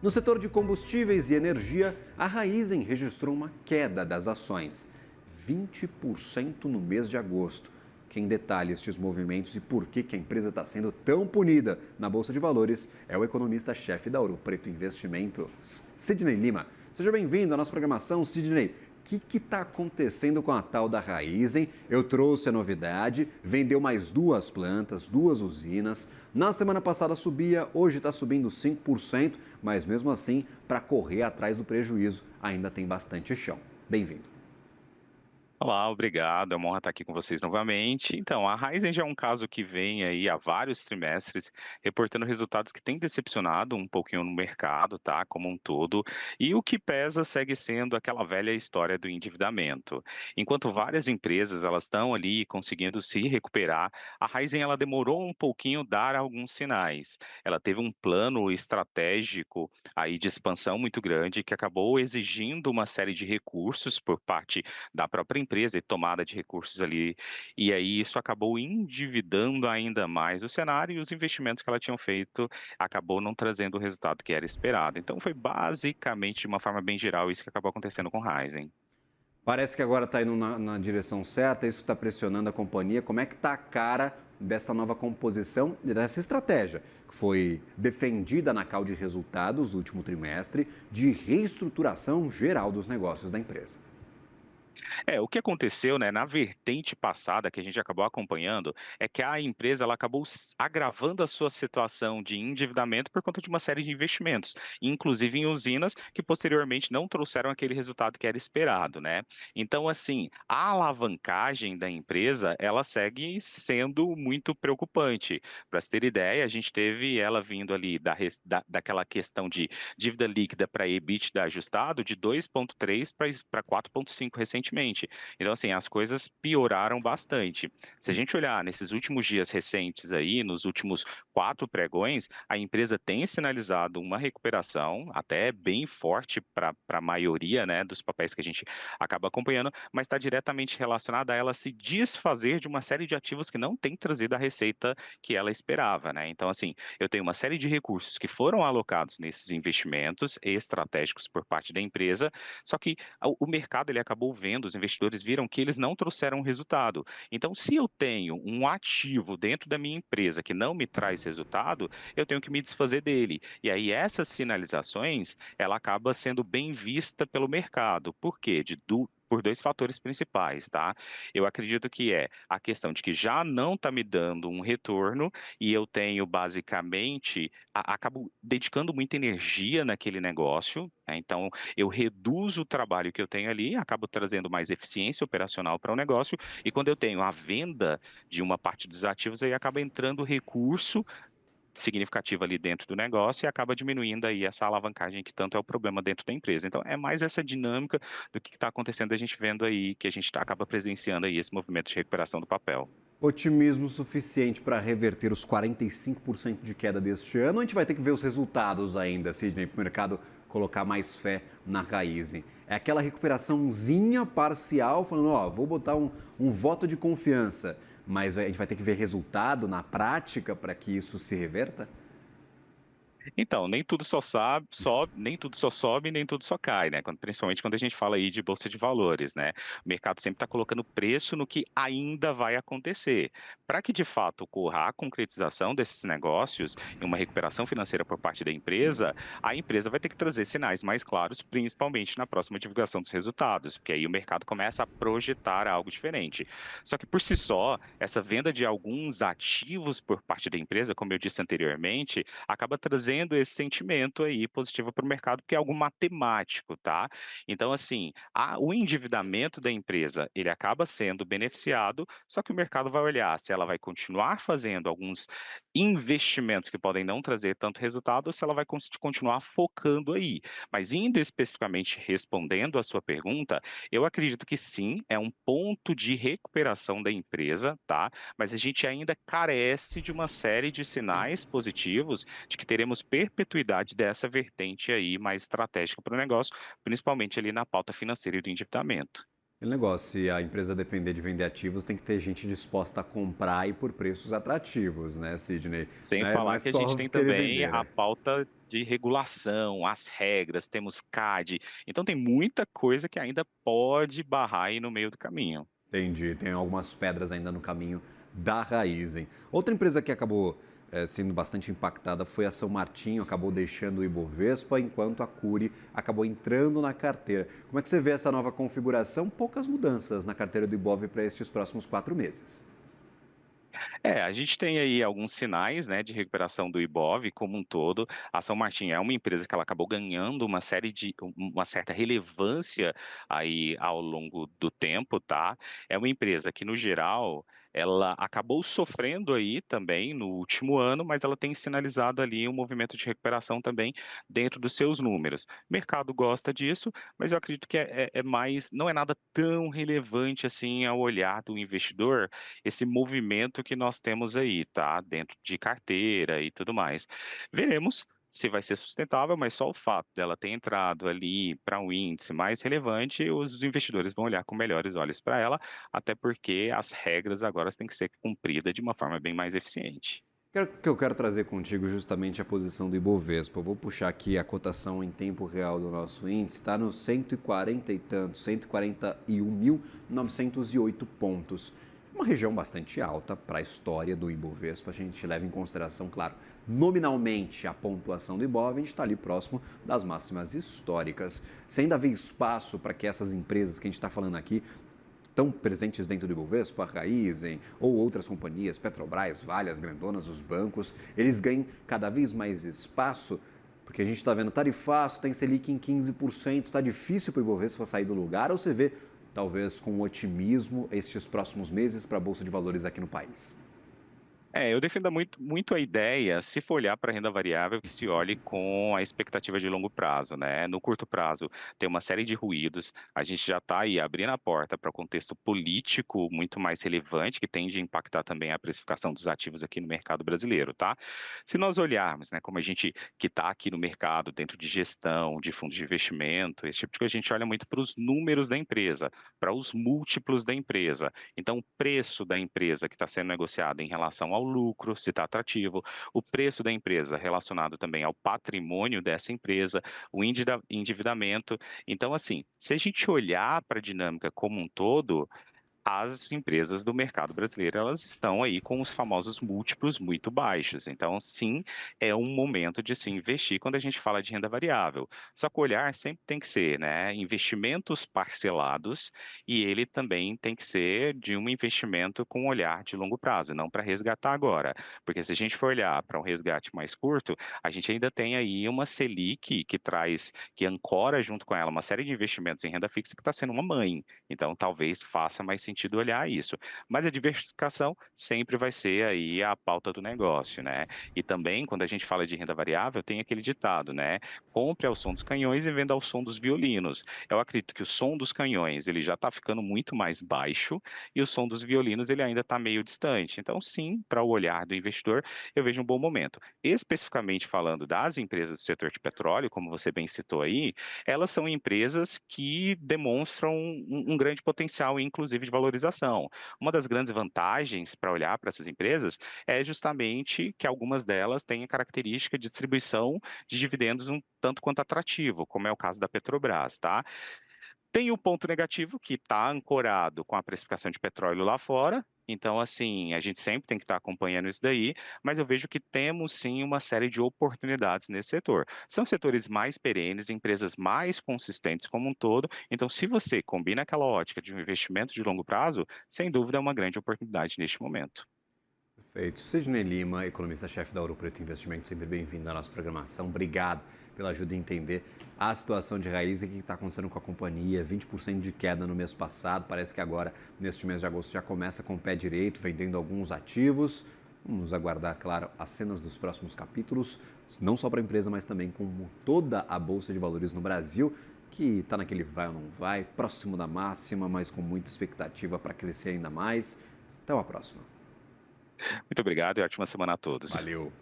No setor de combustíveis e energia, a Raízen registrou uma queda das ações, 20% no mês de agosto. Quem detalha estes movimentos e por que a empresa está sendo tão punida na Bolsa de Valores é o economista-chefe da Ouro Preto Investimentos, Sidney Lima. Seja bem-vindo à nossa programação, Sidney. O que está acontecendo com a tal da Raízen? Eu trouxe a novidade, vendeu mais duas plantas, duas usinas. Na semana passada subia, hoje está subindo 5%, mas mesmo assim, para correr atrás do prejuízo, ainda tem bastante chão. Bem-vindo. Olá, obrigado. É uma honra estar aqui com vocês novamente. Então, a Raizen já é um caso que vem aí há vários trimestres reportando resultados que têm decepcionado um pouquinho no mercado, tá? Como um todo. E o que pesa segue sendo aquela velha história do endividamento. Enquanto várias empresas elas estão ali conseguindo se recuperar, a Raizen ela demorou um pouquinho dar alguns sinais. Ela teve um plano estratégico aí de expansão muito grande que acabou exigindo uma série de recursos por parte da própria empresa e tomada de recursos ali. E aí isso acabou endividando ainda mais o cenário e os investimentos que ela tinha feito acabou não trazendo o resultado que era esperado. Então foi basicamente, de uma forma bem geral, isso que acabou acontecendo com Ryzen. Parece que agora está indo na direção certa, isso está pressionando a companhia. Como é que está a cara dessa nova composição e dessa estratégia que foi defendida na call de resultados do último trimestre de reestruturação geral dos negócios da empresa? É, o que aconteceu, né, na vertente passada que a gente acabou acompanhando, é que a empresa ela acabou agravando a sua situação de endividamento por conta de uma série de investimentos, inclusive em usinas que posteriormente não trouxeram aquele resultado que era esperado, né? Então, assim, a alavancagem da empresa, ela segue sendo muito preocupante. Para se ter ideia, a gente teve ela vindo ali daquela questão de dívida líquida para EBITDA ajustado de 2,3 para 4,5 recentemente. Então, assim, as coisas pioraram bastante. Se a gente olhar nesses últimos dias recentes aí, nos últimos 4 pregões, a empresa tem sinalizado uma recuperação até bem forte para a maioria, né, dos papéis que a gente acaba acompanhando, mas está diretamente relacionada a ela se desfazer de uma série de ativos que não tem trazido a receita que ela esperava, né? Então, assim, eu tenho uma série de recursos que foram alocados nesses investimentos estratégicos por parte da empresa, só que o mercado ele acabou vendo, os investidores viram que eles não trouxeram resultado. Então, se eu tenho um ativo dentro da minha empresa que não me traz resultado, eu tenho que me desfazer dele. E aí essas sinalizações, ela acaba sendo bem vista pelo mercado. Por quê? Por dois fatores principais, tá? Eu acredito que é a questão de que já não está me dando um retorno e eu tenho basicamente, acabo dedicando muita energia naquele negócio, né? Então eu reduzo o trabalho que eu tenho ali, acabo trazendo mais eficiência operacional para o negócio, e quando eu tenho a venda de uma parte dos ativos, aí acaba entrando recurso significativo ali dentro do negócio e acaba diminuindo aí essa alavancagem que tanto é o problema dentro da empresa. Então, é mais essa dinâmica do que está acontecendo, a gente vendo aí, que a gente acaba presenciando aí esse movimento de recuperação do papel. Otimismo suficiente para reverter os 45% de queda deste ano? Ou a gente vai ter que ver os resultados ainda, Sidney, para o mercado colocar mais fé na Raizen? É aquela recuperaçãozinha parcial, falando, ó, vou botar um voto de confiança, mas a gente vai ter que ver resultado na prática para que isso se reverta? Então, nem tudo só sobe, nem tudo só sobe, nem tudo só cai, né? Principalmente quando a gente fala aí de bolsa de valores, né? O mercado sempre está colocando preço no que ainda vai acontecer. Para que de fato ocorra a concretização desses negócios e uma recuperação financeira por parte da empresa, a empresa vai ter que trazer sinais mais claros, principalmente na próxima divulgação dos resultados, porque aí o mercado começa a projetar algo diferente. Só que por si só, essa venda de alguns ativos por parte da empresa, como eu disse anteriormente, acaba trazendo esse sentimento aí positivo para o mercado, porque é algo matemático, tá? Então, assim, o endividamento da empresa, ele acaba sendo beneficiado, só que o mercado vai olhar se ela vai continuar fazendo alguns investimentos que podem não trazer tanto resultado, ou se ela vai continuar focando aí. Mas indo especificamente respondendo a sua pergunta, eu acredito que sim, é um ponto de recuperação da empresa, tá? Mas a gente ainda carece de uma série de sinais positivos de que teremos perpetuidade dessa vertente aí mais estratégica para o negócio, principalmente ali na pauta financeira e do endividamento. Aquele negócio, se a empresa depender de vender ativos, tem que ter gente disposta a comprar e por preços atrativos, né, Sidney? Sem Não falar é que a gente só tem querer também vender, a né? pauta de regulação, as regras, temos CAD, então tem muita coisa que ainda pode barrar aí no meio do caminho. Entendi, tem algumas pedras ainda no caminho da Raizen. Outra empresa que acabou sendo bastante impactada foi a São Martinho, acabou deixando o Ibovespa, enquanto a Cury acabou entrando na carteira. Como é que você vê essa nova configuração? Poucas mudanças na carteira do Ibov para estes próximos 4 meses. A gente tem aí alguns sinais, né, de recuperação do Ibov como um todo. A São Martin é uma empresa que ela acabou ganhando uma certa relevância aí ao longo do tempo, tá? É uma empresa que, no geral, ela acabou sofrendo aí também no último ano, mas ela tem sinalizado ali um movimento de recuperação também dentro dos seus números. O mercado gosta disso, mas eu acredito que é mais, não é nada tão relevante assim ao olhar do investidor esse movimento que nós temos aí, tá? Dentro de carteira e tudo mais. Veremos se vai ser sustentável, mas só o fato dela ter entrado ali para um índice mais relevante, os investidores vão olhar com melhores olhos para ela, até porque as regras agora têm que ser cumpridas de uma forma bem mais eficiente. Que eu quero trazer contigo justamente a posição do Ibovespa. Eu vou puxar aqui a cotação em tempo real do nosso índice, está nos 140 e tantos, 141.908 pontos. Uma região bastante alta para a história do Ibovespa. A gente leva em consideração, claro, nominalmente a pontuação do Ibov, a gente está ali próximo das máximas históricas. Você ainda vê espaço para que essas empresas que a gente está falando aqui estão presentes dentro do Ibovespa, a Raizen ou outras companhias, Petrobras, Vale, as grandonas, os bancos, eles ganhem cada vez mais espaço, porque a gente está vendo tarifaço, tem Selic em 15%, está difícil para o Ibovespa sair do lugar, ou você vê, talvez com otimismo, estes próximos meses para a Bolsa de Valores aqui no país? Eu defendo muito a ideia, se for olhar para a renda variável, que se olhe com a expectativa de longo prazo, né? No curto prazo, tem uma série de ruídos, a gente já está aí abrindo a porta para o contexto político muito mais relevante, que tende a impactar também a precificação dos ativos aqui no mercado brasileiro, tá? Se nós olharmos, né, como a gente que está aqui no mercado, dentro de gestão, de fundos de investimento, esse tipo de coisa, a gente olha muito para os números da empresa, para os múltiplos da empresa. Então, o preço da empresa que está sendo negociado em relação ao lucro, se está atrativo, o preço da empresa relacionado também ao patrimônio dessa empresa, o endividamento. Então, assim, se a gente olhar para a dinâmica como um todo, as empresas do mercado brasileiro, elas estão aí com os famosos múltiplos muito baixos. Então, sim, é um momento de se investir quando a gente fala de renda variável. Só que o olhar sempre tem que ser, né, investimentos parcelados e ele também tem que ser de um investimento com um olhar de longo prazo, não para resgatar agora. Porque se a gente for olhar para um resgate mais curto, a gente ainda tem aí uma Selic que traz, que ancora junto com ela uma série de investimentos em renda fixa que está sendo uma mãe. Então, talvez faça mais sentido olhar isso. Mas a diversificação sempre vai ser aí a pauta do negócio, né? E também, quando a gente fala de renda variável, tem aquele ditado, né? Compre ao som dos canhões e venda ao som dos violinos. Eu acredito que o som dos canhões ele já está ficando muito mais baixo e o som dos violinos ele ainda está meio distante. Então, sim, para o olhar do investidor, eu vejo um bom momento. Especificamente falando das empresas do setor de petróleo, como você bem citou aí, elas são empresas que demonstram um grande potencial, inclusive de valorização. Uma das grandes vantagens para olhar para essas empresas é justamente que algumas delas têm a característica de distribuição de dividendos um tanto quanto atrativo, como é o caso da Petrobras, tá? Tem o ponto negativo, que está ancorado com a precificação de petróleo lá fora. Então, assim, a gente sempre tem que estar acompanhando isso daí, mas eu vejo que temos sim uma série de oportunidades nesse setor. São setores mais perenes, empresas mais consistentes como um todo. Então, se você combina aquela ótica de um investimento de longo prazo, sem dúvida é uma grande oportunidade neste momento. Perfeito. Sidney Lima, economista-chefe da Ouro Preto Investimentos, sempre bem-vindo à nossa programação. Obrigado pela ajuda em entender a situação de raiz e o que está acontecendo com a companhia. 20% de queda no mês passado, parece que agora, neste mês de agosto, já começa com o pé direito, vendendo alguns ativos. Vamos aguardar, claro, as cenas dos próximos capítulos, não só para a empresa, mas também como toda a Bolsa de Valores no Brasil, que está naquele vai ou não vai, próximo da máxima, mas com muita expectativa para crescer ainda mais. Até uma próxima. Muito obrigado e ótima semana a todos. Valeu!